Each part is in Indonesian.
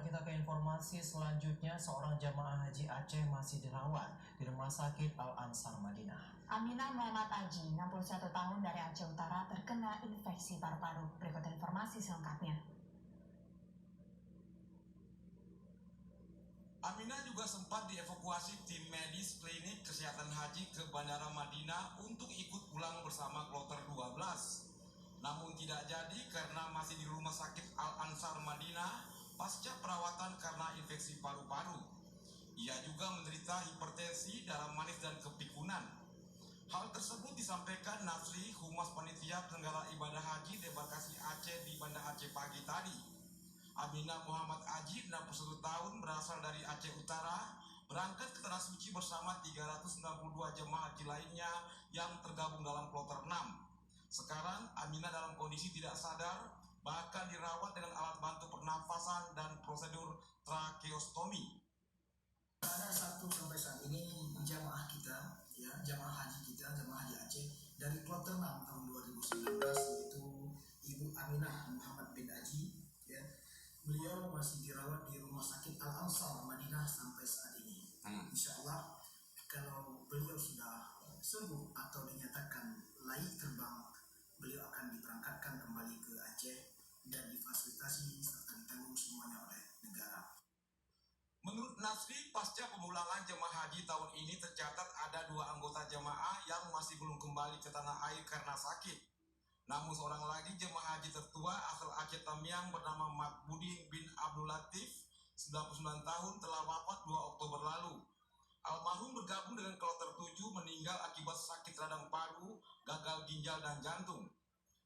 kita ke informasi selanjutnya. Seorang jamaah haji Aceh masih dirawat di Rumah Sakit Al-Ansar Madinah. Aminah Muhammad Aji, 61 tahun dari Aceh Utara, terkena infeksi paru-paru. Berikut informasi selengkapnya. Aminah juga sempat dievakuasi tim medis klinik kesehatan haji ke Bandara Madinah untuk ikut pulang bersama kloter 12. Namun tidak jadi karena masih di Rumah Sakit Al-Ansar Madinah pasca perawatan karena infeksi paru-paru. Ia juga menderita hipertensi, darah manis, dan kepikunan. Hal tersebut disampaikan Nasri, Humas Panitia Penyelenggara Ibadah Haji Debarkasi Aceh di Banda Aceh pagi tadi. Aminah Muhammad Aji, 61 tahun, berasal dari Aceh Utara, berangkat ke Tanah Suci bersama 392 jemaah haji lainnya yang tergabung dalam kloter 6. Sekarang Aminah dalam kondisi tidak sadar, bahkan dirawat dengan alat bantu pernafasan dan prosedur tracheostomi. Ada 1 sampai saat ini jamaah kita, ya, jamaah haji kita, jamaah haji Aceh dari kloter 6 tahun 2019, yaitu Ibu Aminah Muhammad bin Aji, ya. Beliau masih dirawat di Rumah Sakit Al-Ansar Madinah sampai saat ini. Insya Allah kalau beliau sudah sembuh atau dinyatakan layak terbang, beliau akan diberangkatkan kembali ke Aceh dan difasilitasi serta ditanggung semuanya oleh negara. Menurut Nasri, pasca pemulangan jemaah haji tahun ini tercatat ada 2 anggota jemaah yang masih belum kembali ke tanah air karena sakit. Namun seorang lagi jemaah haji tertua asal Aceh Tamiang bernama Mat Budi bin Abdul Latif, 99 tahun, telah wafat 2 Oktober lalu. Almarhum bergabung dengan kloter 7 meninggal akibat sakit radang paru, gagal ginjal, dan jantung.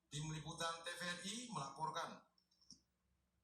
Tim Liputan TVRI melaporkan.